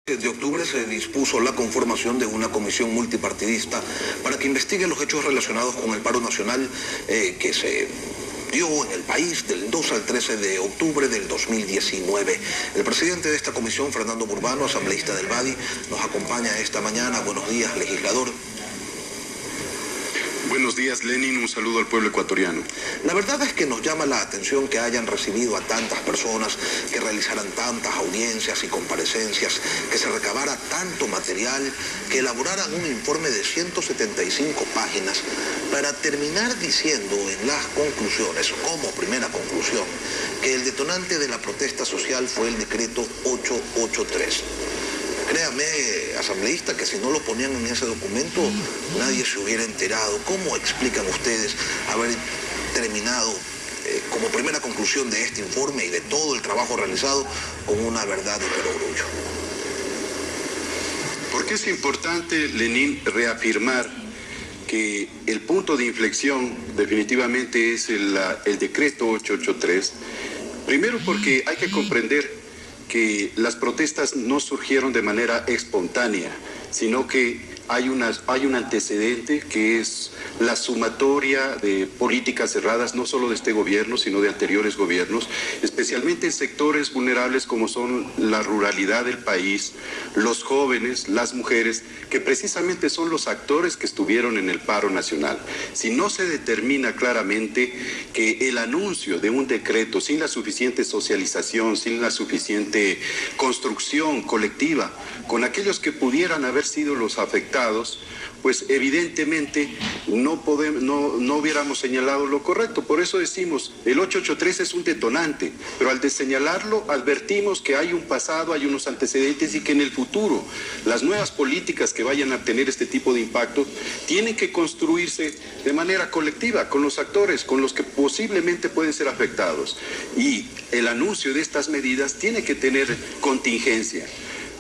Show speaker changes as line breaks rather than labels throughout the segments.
De octubre se dispuso la conformación de una comisión multipartidista para que investigue los hechos relacionados con el paro nacional que se dio en el país del 2 al 13 de octubre del 2019. El presidente de esta comisión, Fernando Burbano, asambleísta del BADI, nos acompaña esta mañana. Buenos días, legislador.
Buenos días, Lenin. Un saludo al pueblo ecuatoriano.
La verdad es que nos llama la atención que hayan recibido a tantas personas, que realizaran tantas audiencias y comparecencias, que se recabara tanto material, que elaboraran un informe de 175 páginas para terminar diciendo en las conclusiones, como primera conclusión, que el detonante de la protesta social fue el decreto 883. Créame, asambleísta, que si no lo ponían en ese documento, nadie se hubiera enterado. ¿Cómo explican ustedes haber terminado como primera conclusión de este informe y de todo el trabajo realizado con una verdad de perogrullo?
Porque es importante, Lenin, reafirmar que el punto de inflexión definitivamente es el decreto 883. Primero porque hay que comprender que las protestas no surgieron de manera espontánea, sino que hay un antecedente que es la sumatoria de políticas cerradas, no solo de este gobierno, sino de anteriores gobiernos, especialmente en sectores vulnerables como son la ruralidad del país, los jóvenes, las mujeres, que precisamente son los actores que estuvieron en el paro nacional. Si no se determina claramente que el anuncio de un decreto sin la suficiente socialización, sin la suficiente construcción colectiva con aquellos que pudieran haber sido los afectados, pues evidentemente no hubiéramos señalado lo correcto. Por eso decimos, el 883 es un detonante, pero al señalarlo advertimos que hay un pasado, hay unos antecedentes y que en el futuro las nuevas políticas que vayan a tener este tipo de impacto tienen que construirse de manera colectiva, con los actores, con los que posiblemente pueden ser afectados. Y el anuncio de estas medidas tiene que tener contingencia.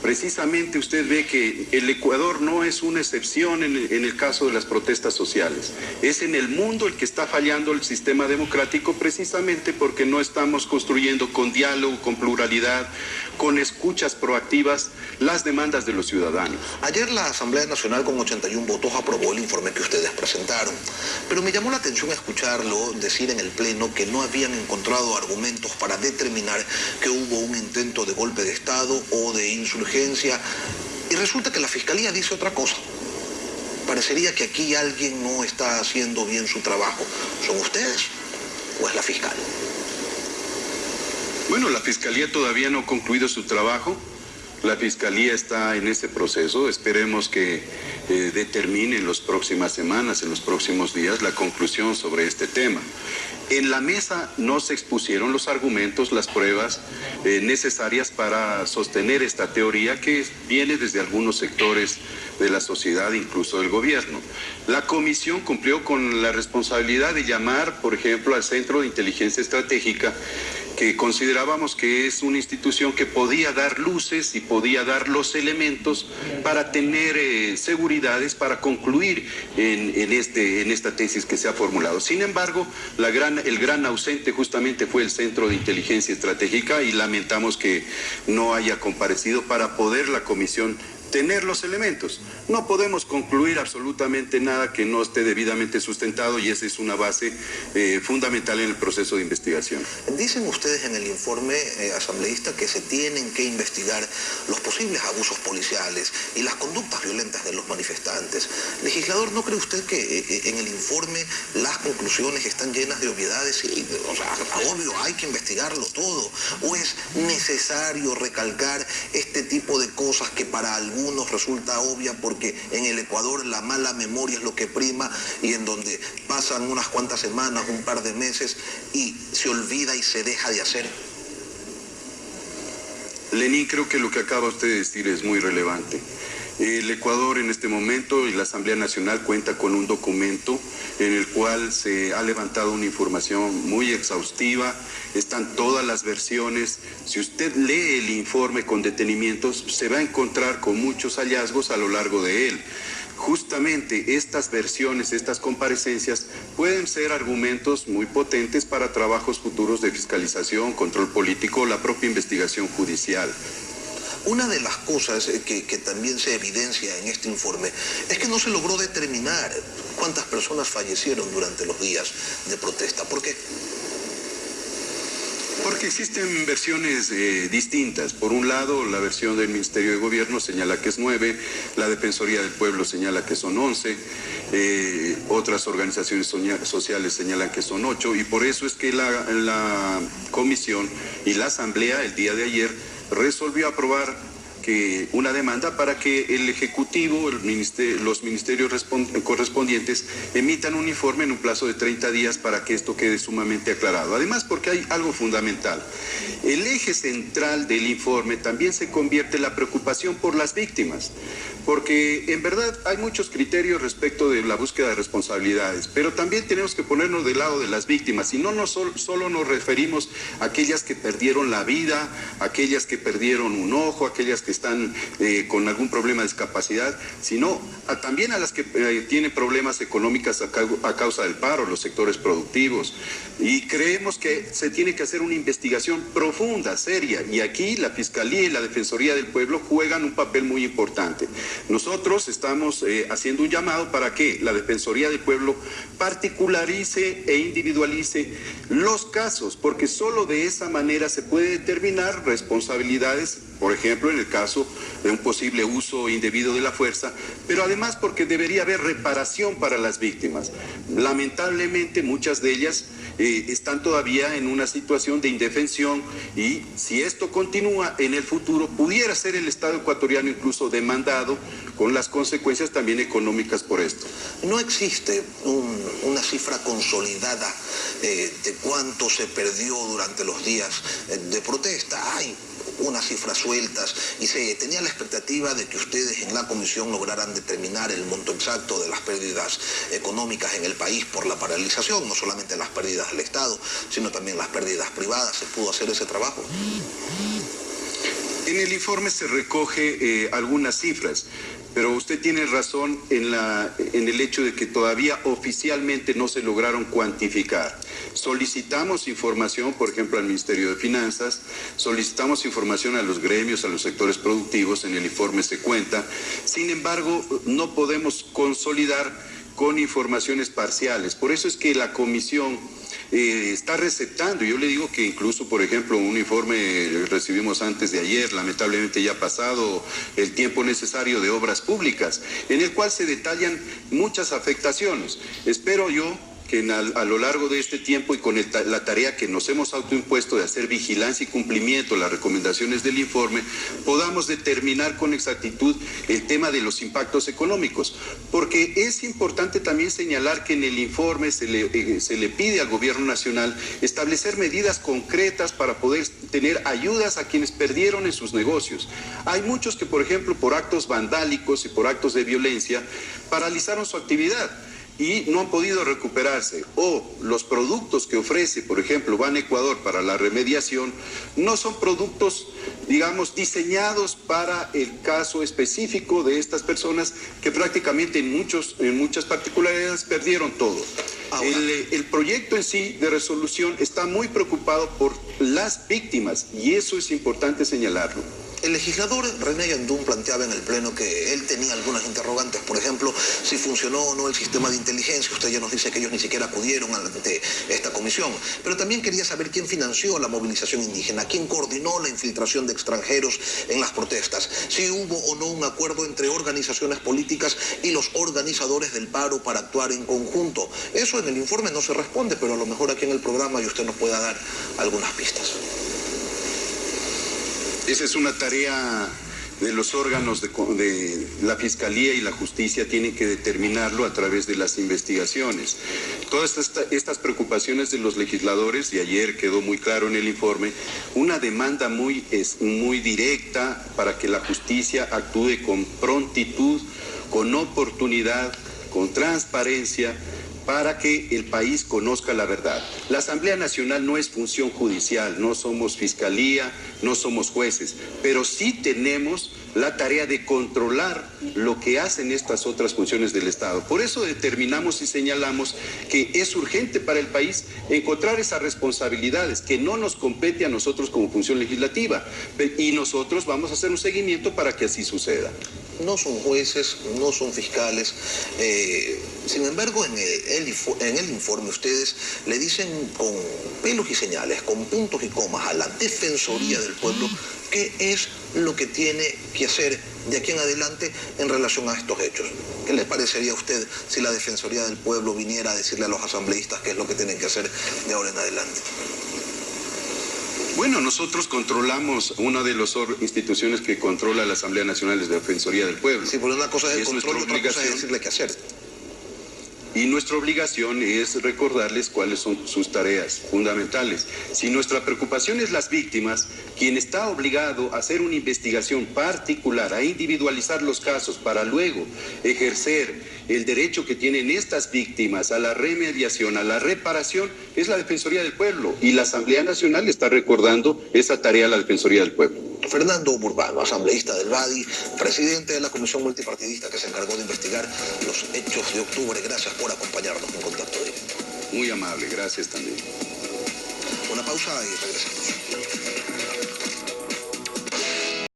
Precisamente usted ve que el Ecuador no es una excepción en el caso de las protestas sociales. Es en el mundo el que está fallando el sistema democrático, precisamente porque no estamos construyendo con diálogo, con pluralidad, con escuchas proactivas las demandas de los ciudadanos.
Ayer la Asamblea Nacional con 81 votos aprobó el informe que ustedes presentaron, pero me llamó la atención escucharlo decir en el Pleno que no habían encontrado argumentos para determinar que hubo un intento de golpe de Estado o de insurgencia, y resulta que la Fiscalía dice otra cosa. Parecería que aquí alguien no está haciendo bien su trabajo. ¿Son ustedes o es la fiscal?
Bueno, la Fiscalía todavía no ha concluido su trabajo. La Fiscalía está en ese proceso. Esperemos que determine en las próximas semanas, en los próximos días, la conclusión sobre este tema. En la mesa no se expusieron los argumentos, las pruebas necesarias para sostener esta teoría que viene desde algunos sectores de la sociedad, incluso del gobierno. La comisión cumplió con la responsabilidad de llamar, por ejemplo, al Centro de Inteligencia Estratégica, que considerábamos que es una institución que podía dar luces y podía dar los elementos para tener seguridades para concluir en esta tesis que se ha formulado. Sin embargo, el gran ausente justamente fue el Centro de Inteligencia Estratégica y lamentamos que no haya comparecido para poder la comisión tener los elementos. No podemos concluir absolutamente nada que no esté debidamente sustentado y esa es una base fundamental en el proceso de investigación.
Dicen ustedes en el informe, asambleísta, que se tienen que investigar los posibles abusos policiales y las conductas violentas de los manifestantes. Legislador, ¿no cree usted que en el informe las conclusiones están llenas de obviedades? O sea, obvio, hay que investigarlo todo. ¿O es necesario recalcar este tipo de cosas que para algunos resulta obvia porque en el Ecuador la mala memoria es lo que prima y en donde pasan unas cuantas semanas, un par de meses y se olvida y se deja de hacer?
Lenín, creo que lo que acaba usted de decir es muy relevante. El Ecuador en este momento y la Asamblea Nacional cuenta con un documento en el cual se ha levantado una información muy exhaustiva, están todas las versiones. Si usted lee el informe con detenimientos, se va a encontrar con muchos hallazgos a lo largo de él. Justamente estas versiones, estas comparecencias pueden ser argumentos muy potentes para trabajos futuros de fiscalización, control político o la propia investigación judicial.
Una de las cosas que también se evidencia en este informe es que no se logró determinar cuántas personas fallecieron durante los días de protesta. ¿Por qué?
Porque existen versiones distintas. Por un lado, la versión del Ministerio de Gobierno señala que es 9, la Defensoría del Pueblo señala que son 11, otras organizaciones sociales señalan que son 8, y por eso es que la Comisión y la Asamblea el día de ayer resolvió aprobar una demanda para que el Ejecutivo, los ministerios correspondientes emitan un informe en un plazo de 30 días para que esto quede sumamente aclarado. Además, porque hay algo fundamental. El eje central del informe también se convierte en la preocupación por las víctimas, porque en verdad hay muchos criterios respecto de la búsqueda de responsabilidades, pero también tenemos que ponernos del lado de las víctimas, y no solo nos referimos a aquellas que perdieron la vida, aquellas que perdieron un ojo, aquellas que están con algún problema de discapacidad, sino también a las que tienen problemas económicos a causa del paro, los sectores productivos. Y creemos que se tiene que hacer una investigación profunda, seria, y aquí la Fiscalía y la Defensoría del Pueblo juegan un papel muy importante. Nosotros estamos haciendo un llamado para que la Defensoría del Pueblo particularice e individualice los casos, porque solo de esa manera se puede determinar responsabilidades, por ejemplo, en el caso de un posible uso indebido de la fuerza, pero además porque debería haber reparación para las víctimas. Lamentablemente, muchas de ellas están todavía en una situación de indefensión, y si esto continúa en el futuro, pudiera ser el Estado ecuatoriano incluso demandado, con las consecuencias también económicas por esto.
No existe una cifra consolidada de cuánto se perdió durante los días de protesta. Hay unas cifras sueltas y se tenía la expectativa de que ustedes en la comisión lograran determinar el monto exacto de las pérdidas económicas en el país por la paralización, no solamente las pérdidas del Estado, sino también las pérdidas privadas. ¿Se pudo hacer ese trabajo?
En el informe se recoge algunas cifras, pero usted tiene razón en el hecho de que todavía oficialmente no se lograron cuantificar. Solicitamos información, por ejemplo, al Ministerio de Finanzas, solicitamos información a los gremios, a los sectores productivos, en el informe se cuenta. Sin embargo, no podemos consolidar con informaciones parciales. Por eso es que la comisión está receptando. Yo le digo que incluso, por ejemplo, un informe recibimos antes de ayer, lamentablemente ya ha pasado el tiempo necesario, de obras públicas, en el cual se detallan muchas afectaciones. Espero yo que a lo largo de este tiempo, y con la tarea que nos hemos autoimpuesto de hacer vigilancia y cumplimiento a las recomendaciones del informe, podamos determinar con exactitud el tema de los impactos económicos. Porque es importante también señalar que en el informe se le pide al Gobierno Nacional establecer medidas concretas para poder tener ayudas a quienes perdieron en sus negocios. Hay muchos que, por ejemplo, por actos vandálicos y por actos de violencia, paralizaron su actividad y no han podido recuperarse, o los productos que ofrece, por ejemplo, Ban Ecuador para la remediación, no son productos, digamos, diseñados para el caso específico de estas personas que prácticamente en muchas particularidades perdieron todo. El proyecto en sí de resolución está muy preocupado por las víctimas, y eso es importante señalarlo.
El legislador René Yandún planteaba en el Pleno que él tenía algunas interrogantes, por ejemplo, si funcionó o no el sistema de inteligencia. Usted ya nos dice que ellos ni siquiera acudieron ante esta comisión, pero también quería saber quién financió la movilización indígena, quién coordinó la infiltración de extranjeros en las protestas, si hubo o no un acuerdo entre organizaciones políticas y los organizadores del paro para actuar en conjunto. Eso en el informe no se responde, pero a lo mejor aquí en el programa y usted nos pueda dar algunas pistas.
Esa es una tarea de los órganos de la Fiscalía y la Justicia, tienen que determinarlo a través de las investigaciones. Todas estas preocupaciones de los legisladores, y ayer quedó muy claro en el informe, una demanda muy directa para que la justicia actúe con prontitud, con oportunidad, con transparencia, para que el país conozca la verdad. La Asamblea Nacional no es función judicial, no somos fiscalía, no somos jueces, pero sí tenemos la tarea de controlar lo que hacen estas otras funciones del Estado. Por eso determinamos y señalamos que es urgente para el país encontrar esas responsabilidades que no nos compete a nosotros como función legislativa, y nosotros vamos a hacer un seguimiento para que así suceda.
No son jueces, no son fiscales. Sin embargo, en el informe ustedes le dicen con pelos y señales, con puntos y comas a la Defensoría del Pueblo qué es lo que tiene que hacer de aquí en adelante en relación a estos hechos. ¿Qué le parecería a usted si la Defensoría del Pueblo viniera a decirle a los asambleístas qué es lo que tienen que hacer de ahora en adelante?
Bueno, nosotros controlamos una de las instituciones que controla la Asamblea Nacional, es la Defensoría del Pueblo.
Sí, pero una cosa es el control y otra cosa es decirle qué hacer.
Y nuestra obligación es recordarles cuáles son sus tareas fundamentales. Si nuestra preocupación es las víctimas, quien está obligado a hacer una investigación particular, a individualizar los casos para luego ejercer el derecho que tienen estas víctimas a la remediación, a la reparación, es la Defensoría del Pueblo. Y la Asamblea Nacional está recordando esa tarea a la Defensoría del Pueblo.
Fernando Burbano, asambleísta del BADI, presidente de la Comisión Multipartidista que se encargó de investigar los hechos de octubre. Gracias por acompañarnos en Contacto Directo.
Muy amable, gracias también.
Una pausa y regresamos.